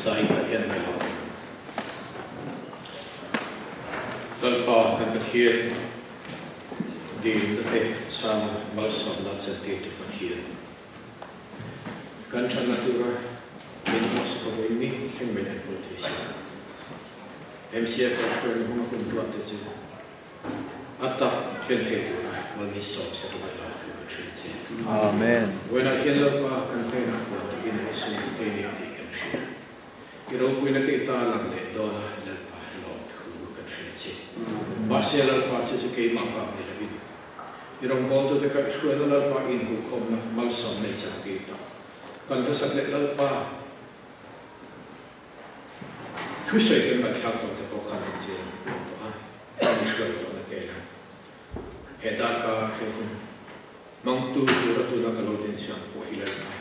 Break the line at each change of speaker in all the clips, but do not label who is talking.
sai Pathian mai lo lalpa kan Pathian di te sama malsom na sente di Pathian kan chana tura bentuk sekolah ini kemudian politisi MCF perlu mengumpulkan dua teji atau kentai tura malmisom sekolah lalu bercerita.
Amen.
Wena hilang pa kantai nak buat ini semua ini tiga sih. Kira punya kita lang le doa lalpa lalu bercerita. Masih lalpa sesukai makam ni lagi. Kira boleh tu dekat sekolah lalpa ini hukum malsom ni jadi tak. Kalau besar le lalpa tu saya kena cakap tu bukan macam tu ini sekolah tu nak kena. Hedaka mang tu ratu na kalau din siya po hilal na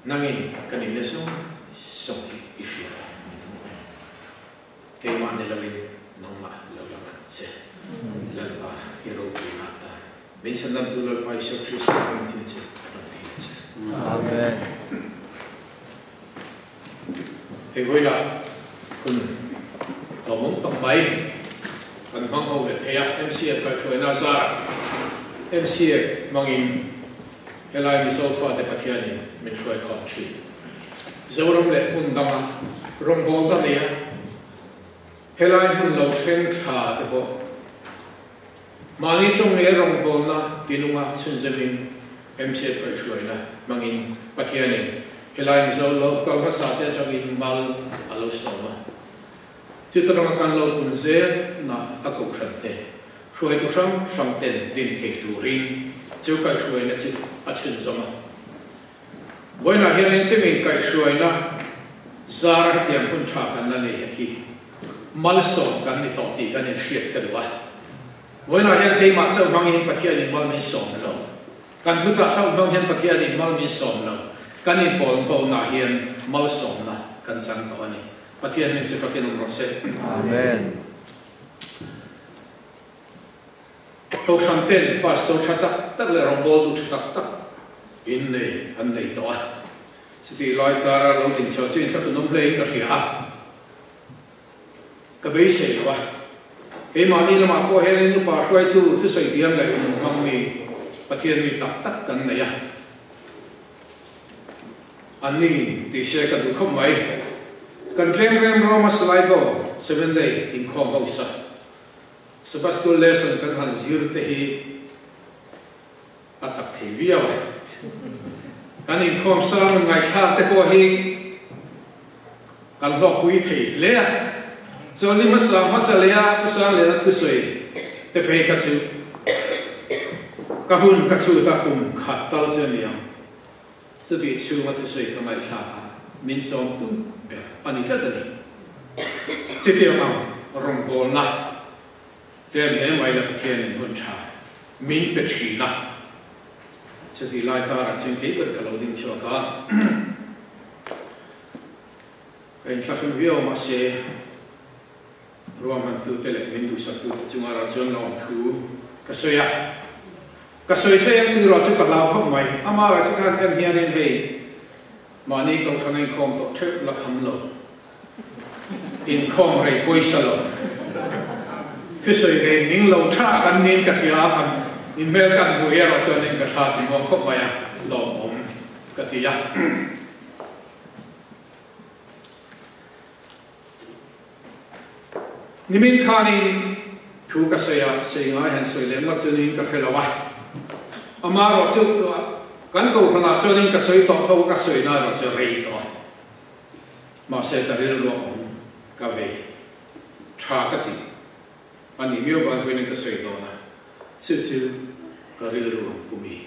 nangin kanina so isya kay manila rin nang malalaman siya lalpa hero pinata minsan lang tulal pa isya Kristo ang siya
Amen.
Hey voila kun ngomong tambay kan mang hawet kaya MCF ka ko na sa MCF mangin helai Mizo fa te Pathian min shoi country zorom le undama rombol da ne helai mun lo thleng tha te bo mani chung ne rombol na tinunga chunjamin MCF ka shoi na mangin Pathian helai Mizo lo kal ma sa te tangin mal alo soma chitrang kan lo punze na takuk thate Khuay tu sang ten din thei tu rin chiu kai khuay na chi achin zoma voina hian in chimi kai khuay na zara tiam hun tha kan na nei hi mal som kan ni to ti kan ni hriat ka duwa voina hian thei ma chau mangin Pathian ni mal mi som lo kan thu cha chau mang hian Pathian ni mal mi som lo kan ni pol ko na hian mal som na kan sang to ani Pathian ni chi fakin ro se
Amen.
Tau santen pas tau chata tak le rombol tu tak tak in nei an nei to siti lai kara lo tin chau chin thak nom le ka ria ka be se wa ke ma ni lama po he ni pa hwai tu sai diam le mang mi Pathian mi tak tak kan nei ya ani ti se ka du khom mai kan rem roma slai go 7 day in khom ho sa Sebab school lesson kan han zir te hi atak the via wa kan in khom sa ngai kha te ko hi kan lo pui the le so ni masa le ya usa le na thu soi te phe ka chu ka hun ka chu ta kum khat tal che ni yang so ti chu ma thu soi ka mai kha min chom tu be ani ta ta ni che ke ma rong bol na Dem ne mai la Pathian in hun cha min pe chi na so ti lai ka ra chen ke per ka lo ding cho ka kai thafin vio ma se ruam tu tele min du sa tu chunga ra chon long thu ka soi se yang tu ro chu ka lao khom mai ama ra chu kan hian in hei ma ni ko thang in khom to thep la kham lo in khom rei poisa lo Khi soi về những lâu cha kan nên cái gì kan in mel kan bu era cho nên cái sa thì ngon khóc vậy lom om cái gì à nimin khanin thu ka saya ngai han soi le ma cho nên cái khelawa ama ro chu kan ko khana cho nên cái soi to thau ka soi na ro cho rei to ma se ta rilru ka ve cha ka ti ani miêu van thuê nên cái sợi đó na sự chữ cái rilru bumi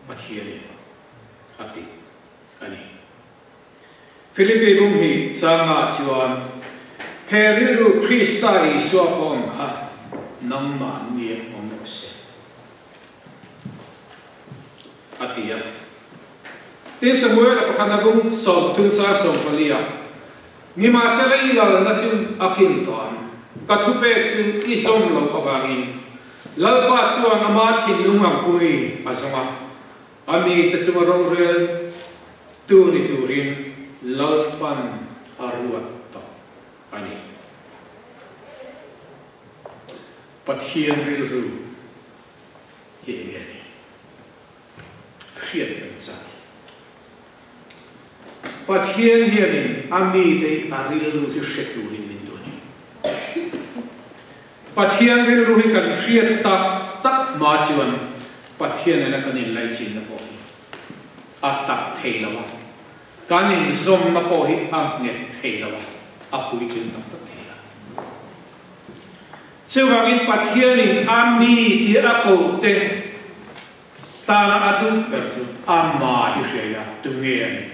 Pathian ati ani Philippi bumi changa chuan he rilru Christa Isu pom kha namma ni om se ati ya te Samuel apakhana bum som tum cha som palia ni ma sala ila na chin akin ton Kathupe chun isom lo avangin lalpa chuan ama thin lungam pui azonga ami te chuma ro rel tu ni turin lalpan aruat to ani Pathian rilru hi ngani khiat kan sa Pathian hianin ami te arilru hi sheturin min doni Pathian rilru hi kan khiat tak ma chiwan Pathian ana kan in lai chin na po atak theilawa kanin zom na po hi agnet theilawa apui tin tak tak theila sewangin Pathianin ami ti ako te tana atu berju amma hi hreya tunge ani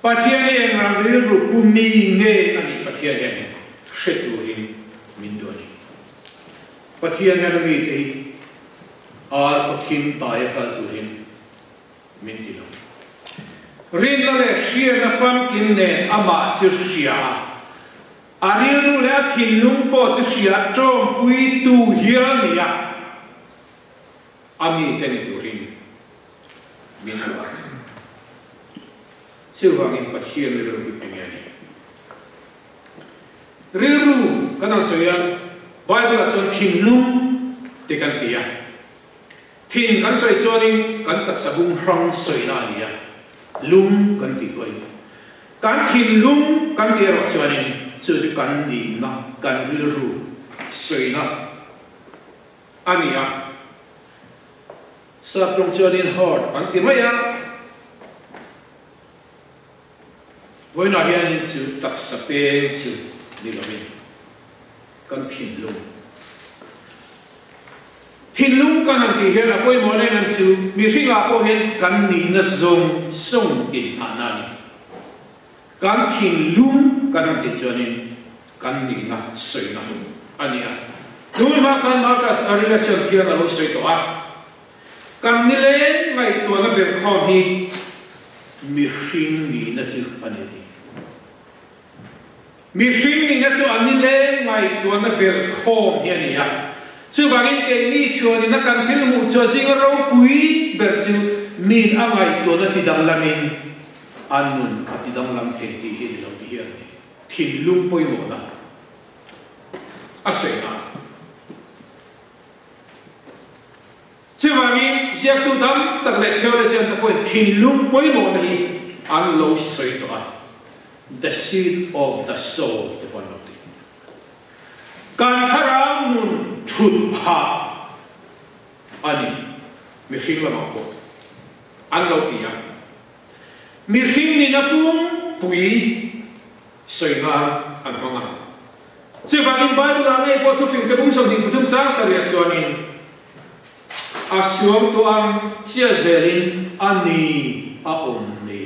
Pathian enga rilru pumi nge ani Pathian ani sheturin min doni Pathian ana mi te ar pathin tae kal turin min tilo rin na le shia na fam kin ne ama chu shia aril ru la thin lung po chu shia trom pui tu hial nia ami te ni turin min wa silwangin Pathian ru bi pengani rilru kana soya Bible ason thin lung te kan tia Thin kan soi chuanin kan tak sabung rong soi na ania lung kan ti toi kan thin lung kan ti ro chuanin chu kan ni na kan rilru soi na ania sa trong chuanin hot kan ti maya voi na hianin chu tak sa pe chu ni lomin kan thin lung Thin lung kan ang tihen apoy mo na ng su misiga po hen kan ni na zong song in anani kan thin lung kan ang tichonin kan ni na soy na ania lung ma kan marka a relation kia na lo soy to a kan nile mai to na ber khom hi mising ni na chu aneti mising ni na chu anile mai to na ber khom hi ania Chu vangin ke ni chuani na kan thil mu chu sing ro pui ber chu min amai to na tidang lamin anun atidang lam the ti hi lo ti hian thin lung poi mo na asoi na chu vangin siak tu dam tak le theo le sian ta poi thin lung poi mo na hi an lo soi to a the seed of the soul te pon lo ti kan tharang nun chut pha ani mi hring la ko an lo tia mi hring ni na pum pui soi na an manga che vangin Bible la me po tu fin te bung som ni putum cha saria chuanin asuam to an chia zelin ani a ni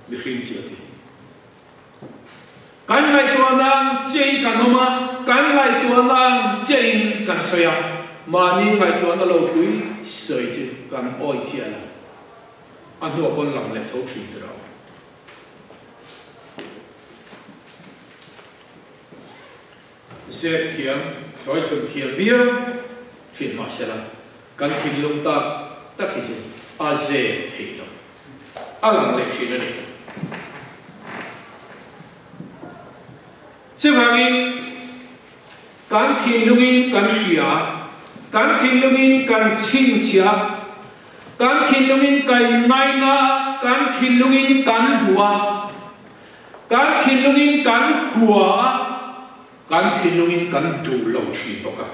mi hring chi kan lai tu nang chen kan noma kan lai tu nang chen kan soya mani lai tu na lo pui soi chi kan oi chi ala an no pon lang le tho thri tro se thiam roi thum thiam bia thin ma sela kan thin lung ta ta ki se a ze thei lo alang le thri na ni Chứ vangin kan thin lungin kan hria kan thin lungin kan chin chia kan thin lungin kai ngai na kan thin lungin kan bua kan thin lungin kan hua kan thin lungin kan du lo thi boka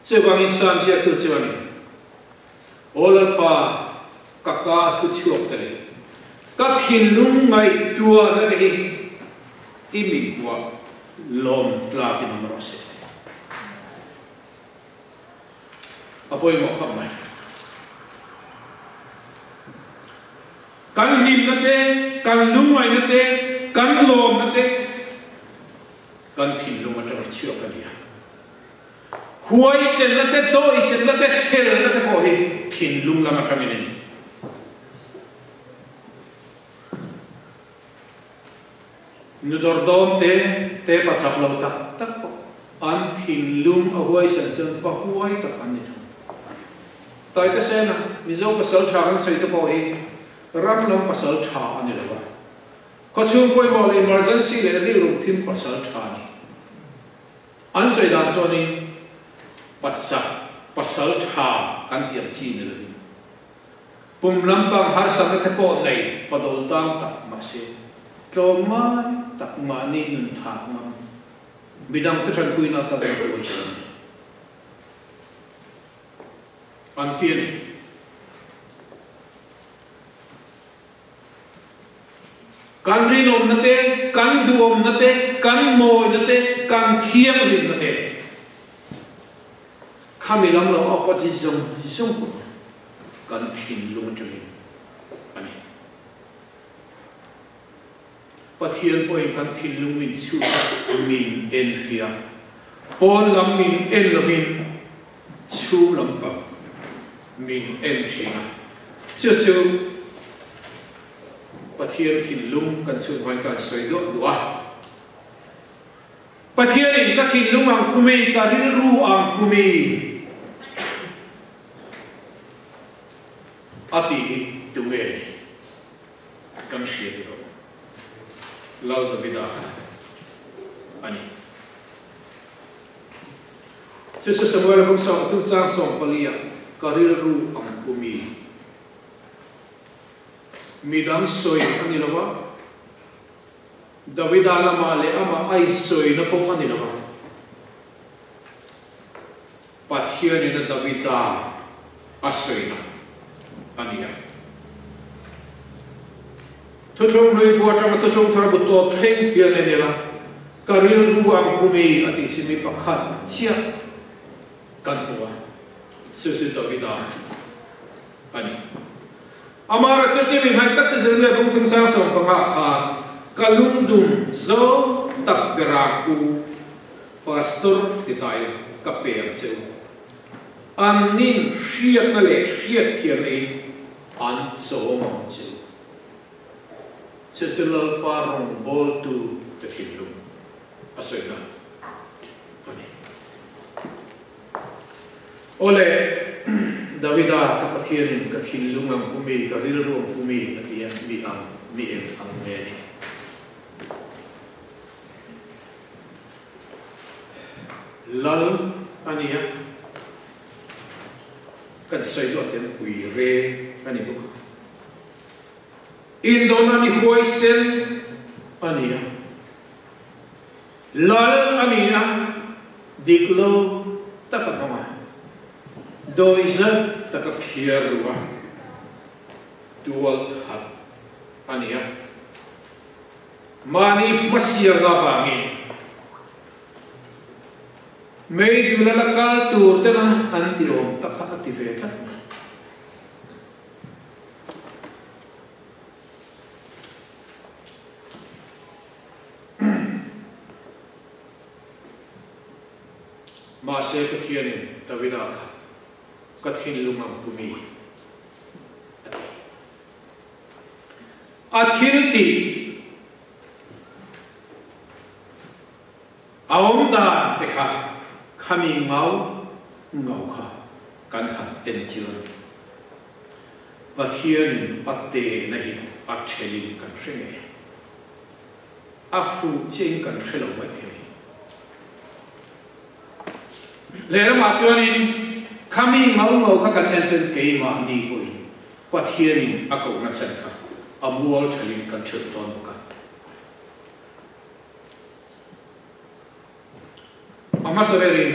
Chứ vangin sam chia tu chu ani olapa kaka thu chuok tale các thiên lung ngày tua nó đi mình qua lom tla cái nó mở sẽ apoi mo kham mai kan lim na te kan lung mai na te kan lom na te kan thiên lung ở trong chiều cái này huai sen na te doi sen na te chel na te ko hi thiên lung la ma trong này Nudor dom te pachak lo tak po an thin lung a huai san chan pa huai tak an ni tại thế xem à Mizo pasal thà kan sei te po hi ram lam pasal thà ani lawa ko chung poi mo emergency le ri rum thim pasal thà ni an sei dan so ni patsa pasal thà kan tiam chi ni lo pum lampang har sang te po nei padol tam tak ma se tlo mai tak ma ni nun tha ma bidang te than puina ta be ko isan an tien kan rinom na te kan duom na te kan moi na te kan thiam lim na te khamilam lo opposition sung kan thin lung chungin ani Pathian point kan thin lung min chu min en fia pon lam min en lovin chu lam pa min en china chu Pathian thin lung kan chu hoi kan soi do dua Pathian in ka thin lung ang kumi ka rilru ang kumi ati tunge kan shia ti lo lau da vida ani chu samuel bang song tum chang song palia karil ru ang kumi midam soi ani lawa davida lama le ama ai soi na pom ani lawa Pathian in davida asoi na ania thuthong noi bua tang thuthong thar bu to thleng pian ne la karil ruang pumi ati simi pakhat chia kan huwa su davida ani amara chache mi hai tak se le bung thum chang song panga kha kalung dum zo tak bera ku pastor titai kaper cheu anin hriat na le hriat thian in an so mong chu chulal parong bol tu te khilum asoina ani ole davida ka Pathian ka thilum ang kumi ka rilru ang kumi atian mi ang meni lal ania kan sai do ten ui re ani bu indon ani hoisen ania lal amina diklo takapama doisa takaphiarwa dual that ania mani masia gavangin May dulalakal tur tena antiom takha ativeta ma se Pathian davida kathin lumam kumi athilti aomda tekha khami ngau kha kan han ten chiron Pathian patte nahi achelin kan hrenge afu ching kan hrelo mai the le ma chuanin khami ngau kha kan ensen ke ma ni pui Pathian akau na chen kha amwal thalin kan thut ton ka amasaverin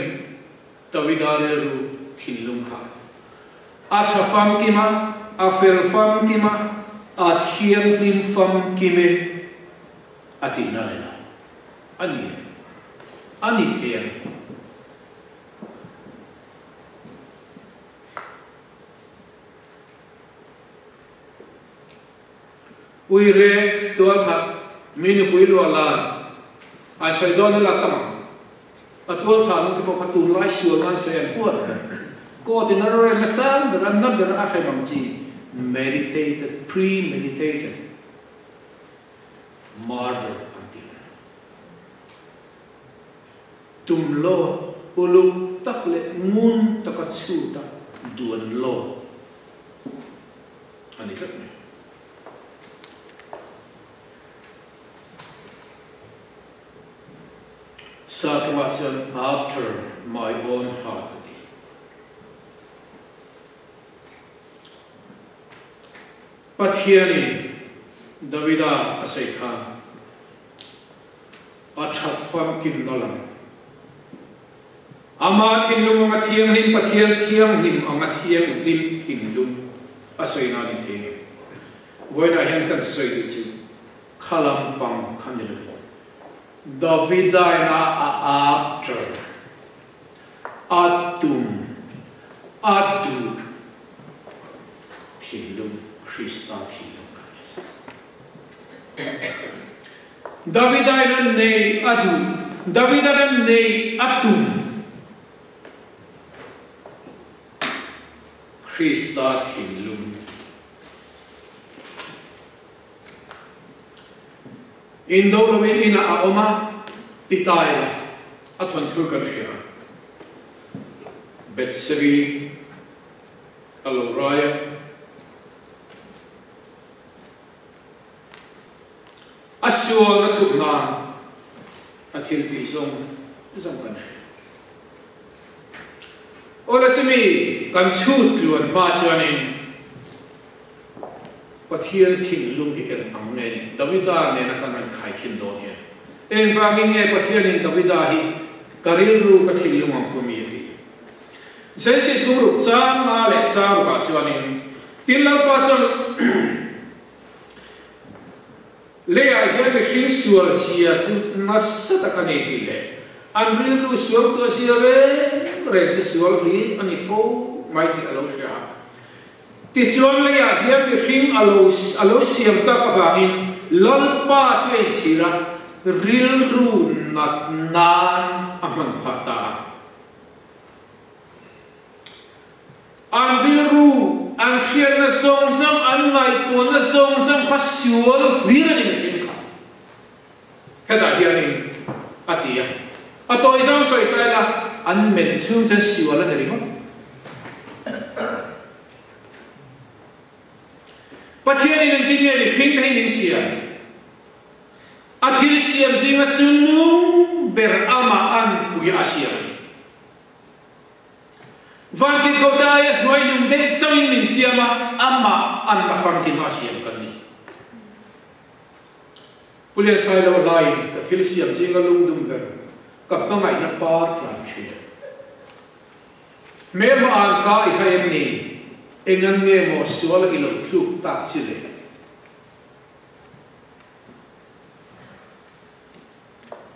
tavidareru khillum kha athafam kima afirfam kima athiam lim fam kime atina lena ani thiam uire tua tha mini puilu ala ai sai don la tam atul tha nu tu ka tu lai sual an se huat ko dinaro la san beran na ber a khai mamchi meditated premeditated murder until tumlo uluk tak le mun tak chu ta duan lo ani tlak me Sarkamasan after my own heart Pathian Davida Asekhan Achat Fam Kim Nolam Ama Kinlum Mathian Lim Pathian Thiam Lim Amathian Lim Kinlum Asayna Nithe When I can say it Kalam Pam Kandilu Davida after Atum Adu Kinlum Krista Kinlum Davida nei adu Davida nei atum Krista Kinlum Indolomin ina aoma titaila atwan thukan shira Betseri Aloraya Asyo na thupna athil ti zong kan shi ola chami kan chut luan ma chanin Pathian thing lum hi el angne Davida ne na kan khai khin do ne en wangin nge Pathian in Davida hi rilru ka thil lum ang pumi ti Genesis guru chang ma le chang ka chanin tilal pa chon Lea hian me hring sual sia chu nasata ka nei ti le an rilru sual to sia re che sual li ani fo mai ti alo sia ti chuan lea hian me hring alo siam ta ka wangin lol pa chei chira rilru nat nan aman phata an rilru an khian na song sam an ngai to na song sam kha sual lira ni me kha heta hianin atia atoi sang soi taila an men chung chen sual na ri ho Pathian in tinge ni fin thai ning sia athil siam jinga chunu ber ama an puya asia Van tin ko tayo noi nung de chawin min siama ama an na fangkin asiam kanni Pulia sai lo line ka thil siam jinga lungdum ber ka pangai na par tlan thia me ma an ka I hayem ni engan nge mo sual ilo thluk ta chile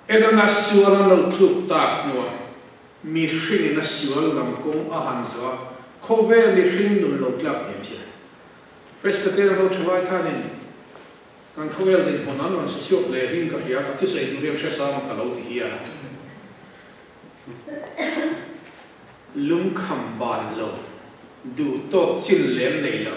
edona sual lo thluk ta no mi hring na sual lam kong a hansa khove mi hring nun lo tlak tem sia Presbyterian ho thwai khanin kan khovel din honan wan sa siok le ring ka hia ka thi sai du rem sa ma ka lo ti hia lung kham ban lo du to chin lem nei lo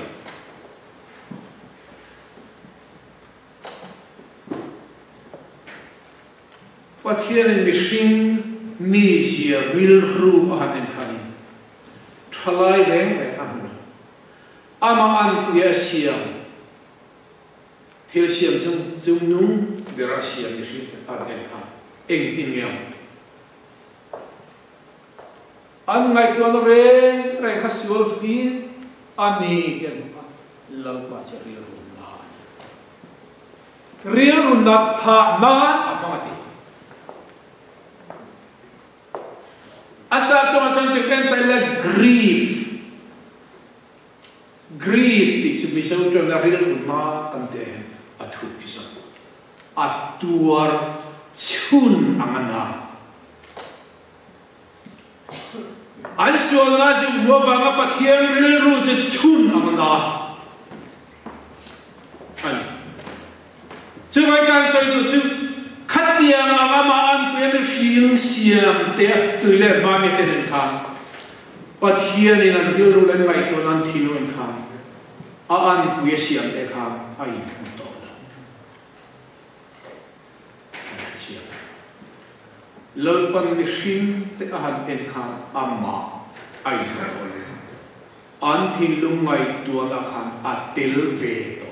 Pathian mi hring Mizo rilru ahan khanin thalai reng re amno ama an puya siam thil siam chung nung bera siam ni hri ahan kha eng tin yam an ngai to no re khasual hi ani ken lau pa cha rilru na pha na amati Asa to man sang chen tala grief ti si Mizo to na rilru ma kante athu kisa atuar chun angana an sual na ju wanga Pathian rilru je chun angana ani chu vai kan sai du chu khatiang angama an pem hring siam te tuile ma me ten khan Pathian in an rilru lan vai to nan thinu en khan a an puye siam te khan ai to la lol pan ni hring te a han en khan amma ai an thil lungai tuana khan atil ve to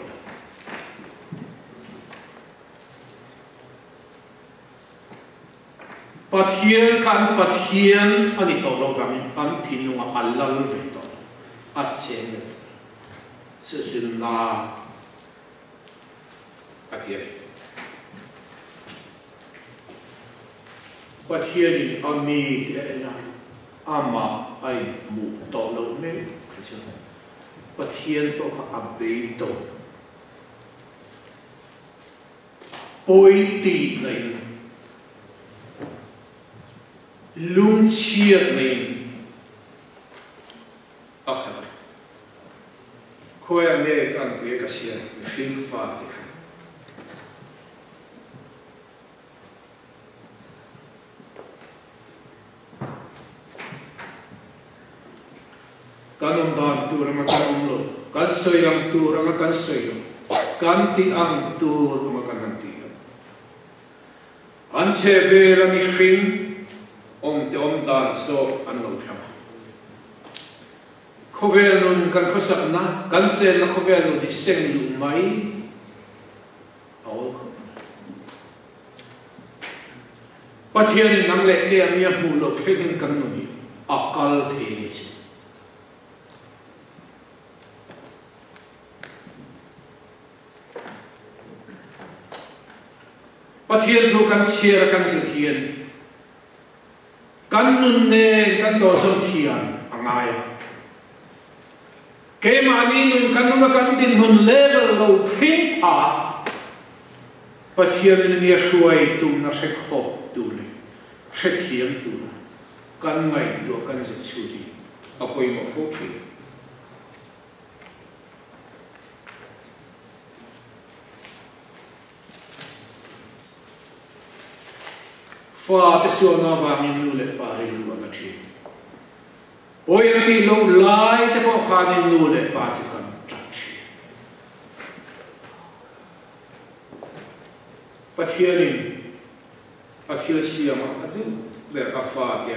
Pathian kan Pathian ani to lo vang an thil lunga alal ve to at chen sesun na Pathian Pathian ami te na ama ai mu to lo me Pathian to ka abe to poi ti nei lung chiat nei akha khoya me kan ke ka sia hring fa ti kha kanom dan tu rama kanom lo kan soyang tu rama kan soyang kan ti ang tu rama kan ti an che ve la mi hring te om dan so an lo thama khovel nun kan khosak na kan chen na khovel nun di seng lu mai aw Pathian nang le ke amia mu lo khegin kan no ni akal the ni chi Pathian thu kan share kan sikhian kan nun ne kan do som thian angai ke mani nun kan nun kan din hun level lo thing a Pathian ni shuai tum na se khop tu le se thiam tu kan ngai tu kan se chu di apoi mo fo chi fa te sio na va mi nu le pa rilru na chi oi anti lo lai te po kha ni nu le pa chi kan chat chi Pathian athil siama adu ber ka fa te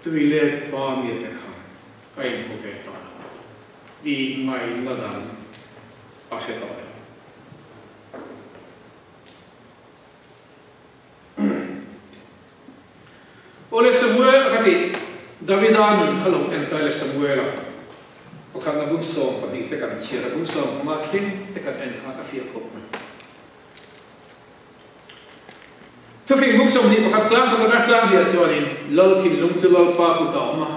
tu le pa mi te kha ai ko ve ta di mai la dan a se ta Ole Samuel kati Davidan khalong entire Samuel o kan na bunso pa ni te kan chira bunso ma king te kan en ha ka fia ko to fi bunso ni pa chang ka na chang dia chuanin lol thin lung chu lol pa ku ta ma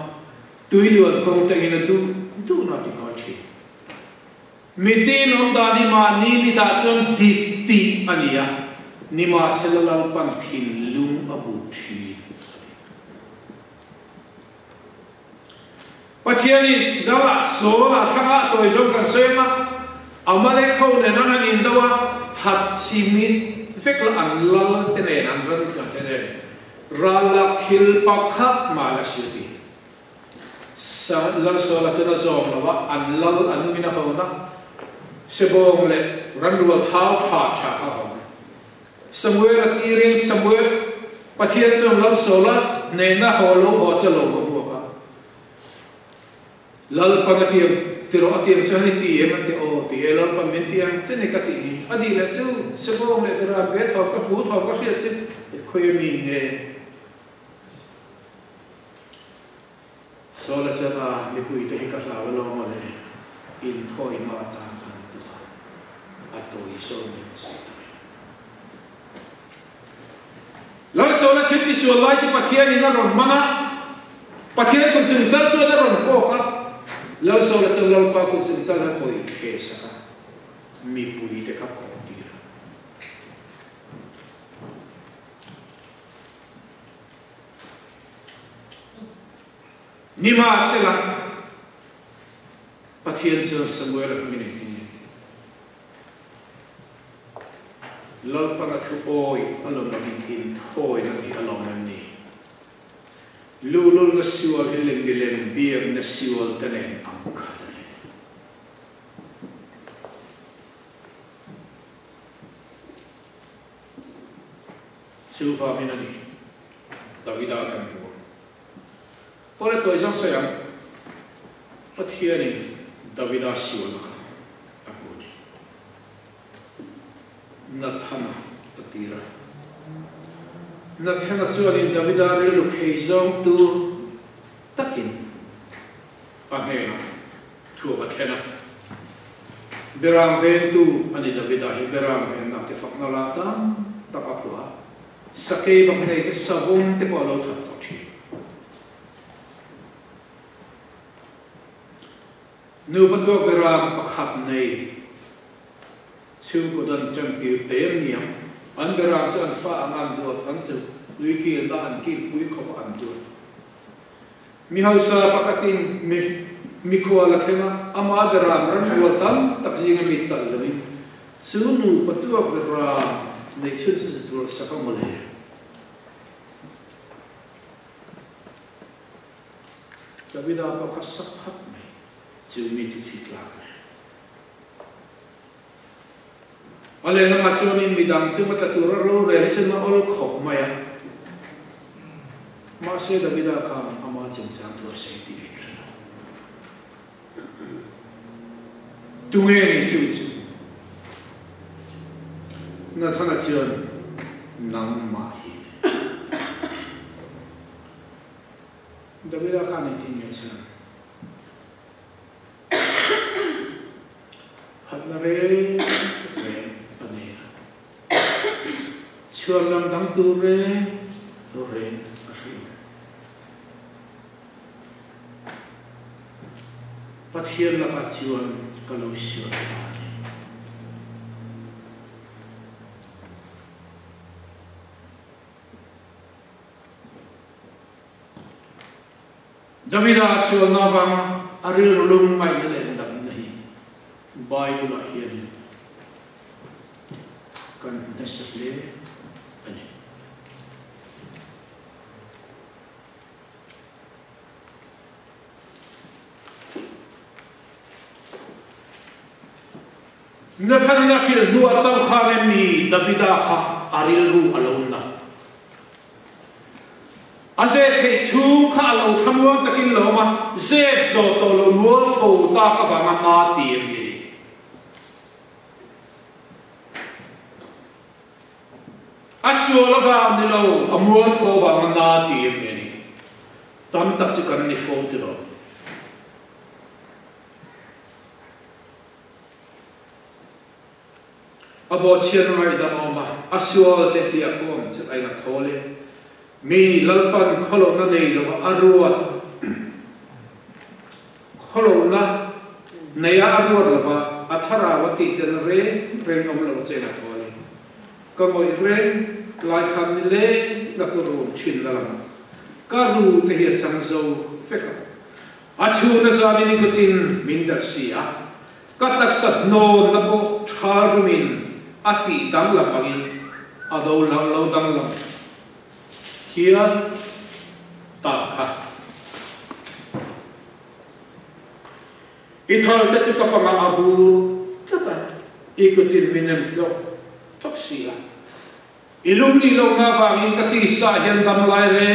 tuiluan ko te ina tu na ti ko chi mi tin om da ni ma ni mi ta chon ti ania ni ma selal pan thin lung abu thi Pathian is dawa so la thanga toy jong kan sema amale khau ne nan in dawa that simit vekla an lal te ne an ran ka te ne rala thil pakhat mala siti sa lal so la chana zom lawa an lal anu mina hona sebong le randual thau tha tha ka hona Samuel atirin Samuel Pathian chong lal so la ne na holo ho chalo ko lal pangatiam tiro atiam sani ti emate o ti lal pamentiam chene kati ni adi la chu sebong le dra be tho ka bu tho ka khia chi khoyami ne so la sala mi pui te ka la lo mo le in thoi ma ta ta tu atoi so ni se ta lal so la khiti so lai chi Pathian ni na ron mana Pathian kun sin chal chu na ron ko ka Lau so la chal lau pa kun sin chal ha koi khe sa mi pui te ka ko tira ni ma se la Pathian chal Samuel a mine ni lau pa na thu oi alom na in thoi na ti alom na ni lulul na siwal hilim bilim biyag na siwal tanen ang katanen. Sufa minani Davida kan po. Ore to isang sayang Pathian in Davida siwala ako ni nathana atira nathana chuan in Davida rilru keizong tu takin anena thuwa thena beram ven tu ani Davida hi beram ven na te faknala tam tapapua sakei bang nei te savum te polo thap to thi nu patwa beram pakhat nei chu kodan chang ti tem niam an beram chan fa angam dot an chu lui ki da an ki pui khop an dot mi hausa pakatin mi ko la thema ama beram ran wal tam tak jinga mi tal lami chu nu patwa beram nei chu chu tur sakamole Davida pa kasakhat me chu mi chu thitla ale na ma chu min midang chu mata tur ro re chen ma ol khop maya ma se Davida kha ama chen sang tur se ti e thena tu nge ni chu chu na thana chen nang ma hi Davida kha ni tin ye chen hatna re anena chuan lam dang tu re ahi Pathian la ka chuan kalau siwa ta Davida siwa na vanga aril lung mai le dam nahi Bible hian kan nasle ani na khan na fil nuwa chau kha mi Davida kha aril ru alona ase thei chu kha lo thamuam takin lo ma zep zo to lo nuol tho ta ka wa ma ti mi aswala va ni lo amuan tho wa ma ti mi tam tak chi kan ni fo ti ro abo chen mai da ma aswal te lia kom che ai na thole mi lalpan kholo na nei lo aruat kholo na neya aruat lova athara wati ten re rengom lo che na thole kamoi ren lai kham ni le na ko ru chin la ma ka ru te hi chang zo feka achu na sa ni ko tin min dar sia ka tak sat no na bo tharumin ati dang la pangin ado lo dang la here takha ithal ta chu ka panga abu tata ikutin minem to toksia ilum ni lo nga wangin ka ti sa hian dam lai re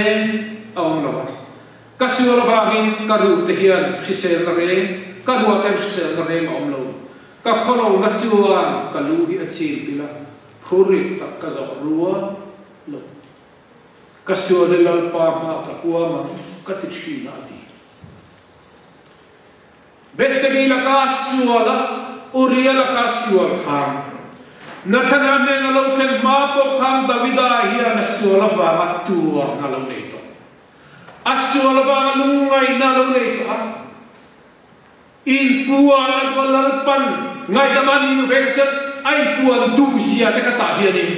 aung lawa ka siwal wangin ka ru te hian chisel re ka ru te chisel re aung lo ka kholo na chuan ka lu hi achil pila phuri tak ka zo ruwa lo kasyo de lalpa ma takua ma katichi na ti besegi la kaswala uriya la kaswal kham nathana me na lo khen ma po kham Davida hi na swala va ma tur na lo neto aswala va lungai na lo neto in puan do lalpan ngai da man ni ve se ai puan du sia te ka ta hianin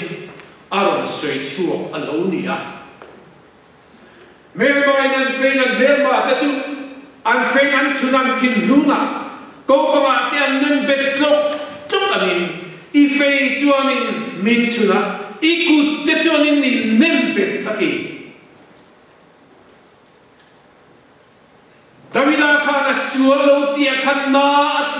aron sei chuo alonia Melbourne and Fain and Melbourne, that's you. And Fain and Sunan Kin Luna. Go come out there and then bed clock. Don't I mean, if it's you, I mean, Minsuna, he could that's you in the Nembet Ati. Davida Khan, a swallow, dear Kana,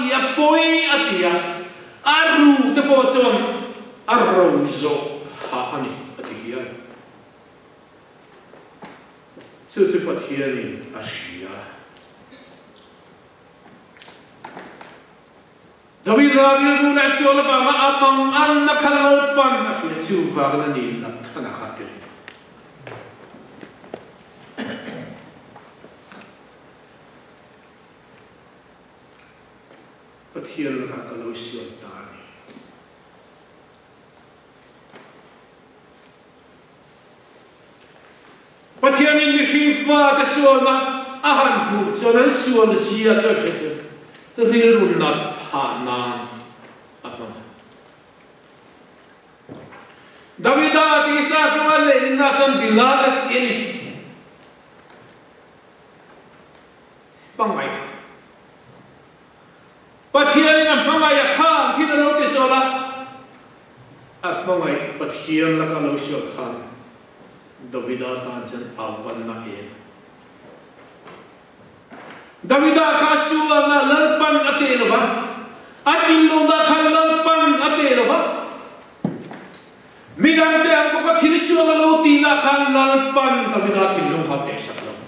Atia, boy, Atia, Aru, the bottom, Aroso, Hani, Atia. So it's about hearing Ashia. David rilru na sual vanga amang an nakalpan afia chu vagna ni na thana khatir Pathian ka kalau sual tani Pathian in machine fa ka sual na ahan mu chona sual sia ta khe rilru na Hanan apa? Davida di sa tuwale inasan bilagat ini pangay. Pathian ang pangay khan tinalo tisola at pangay pathian na kalusyo khan Davida tansan avan na iyan. Davida kasuwa na lalpan atin ba? Atin lo na kalalpan atin ba? Midante ang bukat hiniswa na lauti na kalalpan Davida tinlong hati sa lang.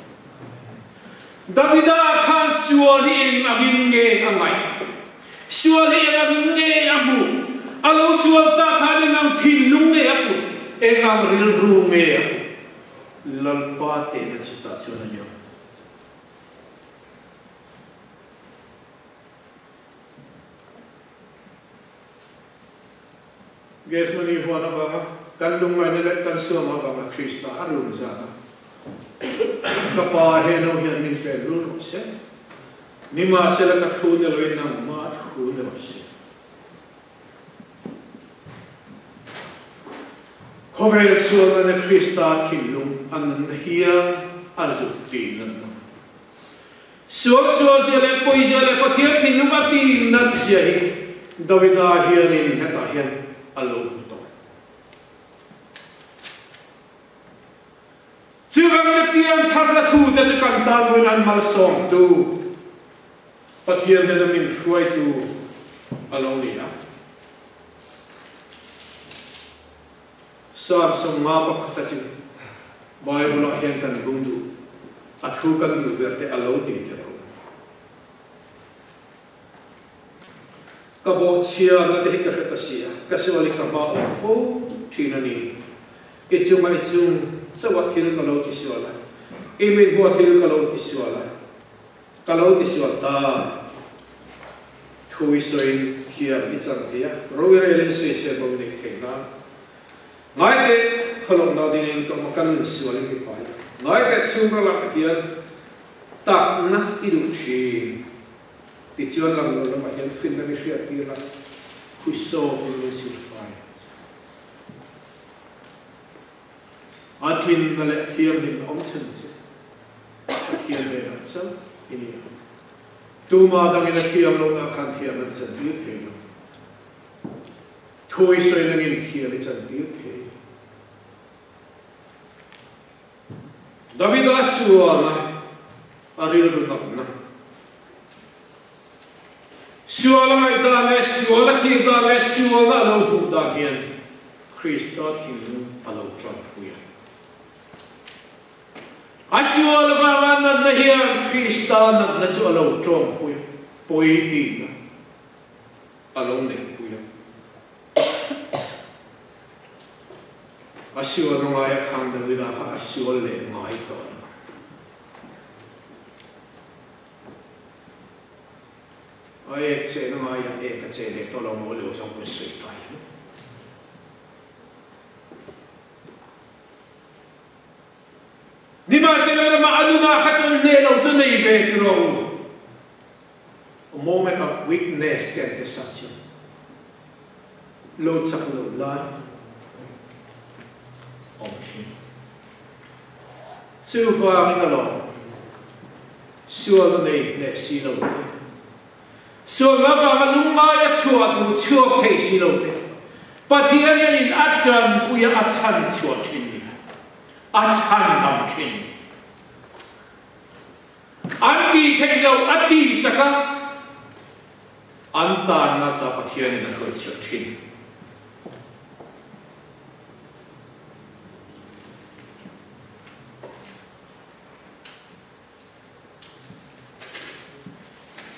Davida kan suwaliin aging angay. Suwaliin aging abu. Alo suwalta kanin ang tinlong abu. Ang rilru abu. Lalpate na sitasyon na niyo. Guess mani huwa na vanga kandung mai nila kan suama vanga Krista arum zana kapa heno hian min pelul se nima sela ka thu ne loin nang ma thu ne se Hovel suama na Krista thilung an hia azuti nan sual sele poi sele pathian thilung ati nat sia hi Davida hianin heta hian alo to Sivang pian thabla thu ta kan ta an mal song tu pathian ne min huai tu alo ni na sam som ma pak ta chi bible hian kan bundu athu kan du verte alo ni te Kabo chia na te hika feta sia kasi wali kaba o fo china ni ichung sa wakil kalau tisiwala imin wakil kalau tisiwala ta thui soin kia ichang thia rower elen se se bawni thena ngai te khalok na dinin ka makan siwali mi pai ngai te chunga la kia tak na idu thi Tichuan lang lo ma hian fin na mi hriat tira huiso in silfai athin na le thiam nim om chen che thiam le na sam ini tu ma dang ina thiam lo na khan thiam na chen ti the no thui soi na ngin thiam le chen ti the David asua na aril ru na Suala ngai ta le suala khi ta le suala lo bu da hian Krista thinu alo tran huya Asuala va na hian Krista na chu alo tron puya poi ti na alo ne puya Asuala ngai khang da wila ha asuala le ngai to Ai se no ai e ka se le to lo mo le so ko se tai Ni ma se le ma anu na kha chon ne lo chon nei ve kro A moment of weakness can deception Lo sak lo la Om chi Su fa mi na lo Su lo nei ne si lo So lava malumaya chua du chua ke silote. Pathian in atan puya atsan chua chini. Atsan dam chini. Anti kailaw ati saka. Anta nata pathian in atsan chua chini.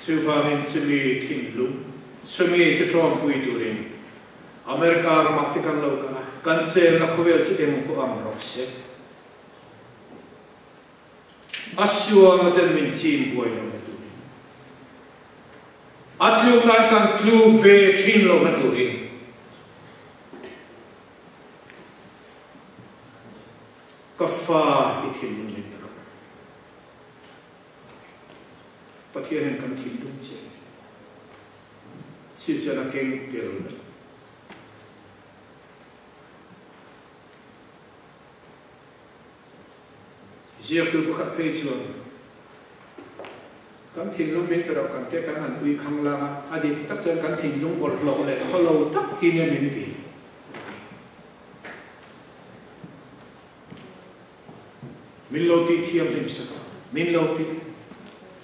Sufamin sumi kinlum sumi se trom pui turin America ramakti kan lo ka kan sel na khovel chi em ko am ro se aswa maten min chim boy lo na turin atlu na kan tlu ve thin lo na turin kafa ithil min ro Pathian kan thil dum che si chana keng tel Ziak tu bukat pay chuan kan thil lum min pero kan te kan an ui khang la adik tak chen kan thil lum bol lo le holo tak ki ne min ti min lo ti thiam lim saka min lo ti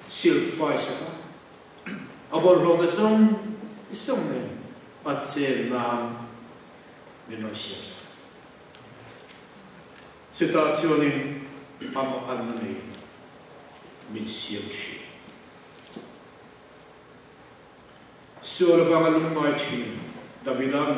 sil fai saka abol lo na song isong ne at chen na min lo siam saka sita chuanin am an nei min siam thi sur vang lung mai thi Davidan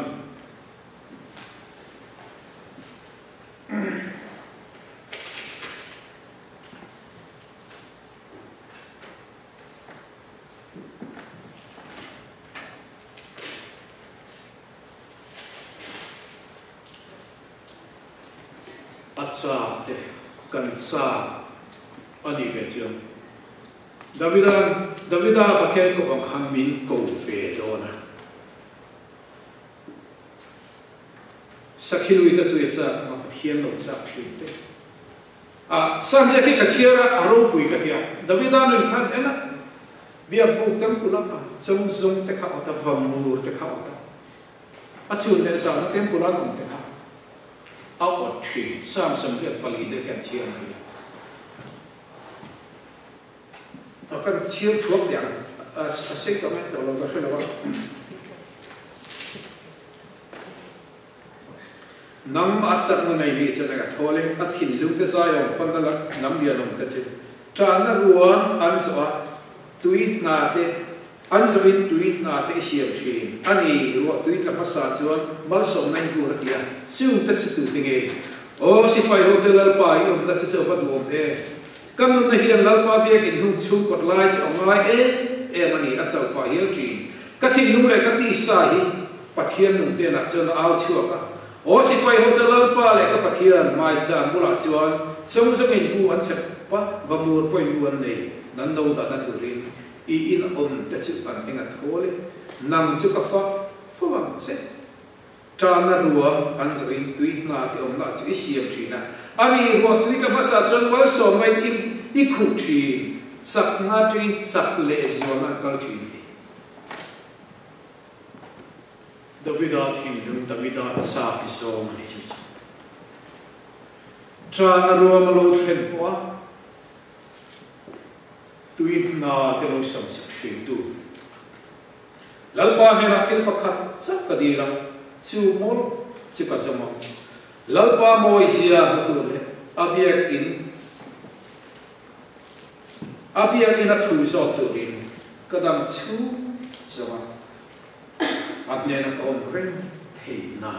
atsa te kan sa ani ve chiam Davida Pathian ko ang khang min ko ve do na sakhilui ta tu cha ma Pathian lo cha thil te a san je ki ka chiara aro pui ka tia Davida nun khan ena bia bu tam kula ka chong zong te kha ota vamur te kha ota achun ne sa na tem kula kum te kha a ot thi sam sam ke pali de kan chiam ni akan chiar thuak yang asik to men to lo ka khela wa nam achak na nei mi chana ka thole a thin lung te sa yo pandala nam bia lom te chi chana ruwa an sa tuit na te an sabin tuit na te siam thi ani ruwa tuit la masa chuan mal som nai fu ra dia siu te chi tu tinge o si pai hotel pa i om ta chi so fa du om e kan na hian lalpa bia in hung chu kot lai chi ong lai e mani a chau pa hial chi ka thin lung le ka ti sa hi Pathian nung te na chuan au chua ka o si pai hotel lalpa le ka Pathian mai chan bula chuan song song in bu an chep pa vamur point buan nei nan no da na turin I in om te chu an enga thole nang chu ka fa wang se chana ruwa an zo in tuit na te om na chu I siam thi na ani ruwa tuit la masa chuan wal so mai I khu thi sak na tin sak le zo na kal thi Davida thin lung Davida sa ti so mani chu chana ruwa ma lo thlen po tuit na te lo sam sak thi tu lalpa me na thil pakhat sak ka di lang chu mol chi ka zama lalpa moi sia tu le abiak in a thu so tu rin kadam chu zama atne na ko ren thei na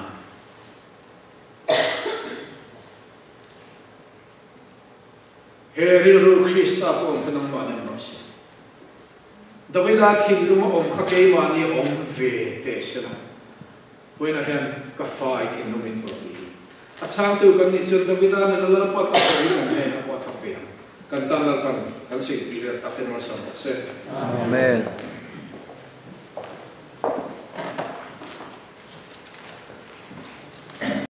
rilru Krista ko kanang manam rosi Davida thin luma om kha ke mani om ve te sena When I had kafai in the wind, a child to go into the Vidana and a little pot of a pot of him. Cantana, and see, Peter, at the Amen.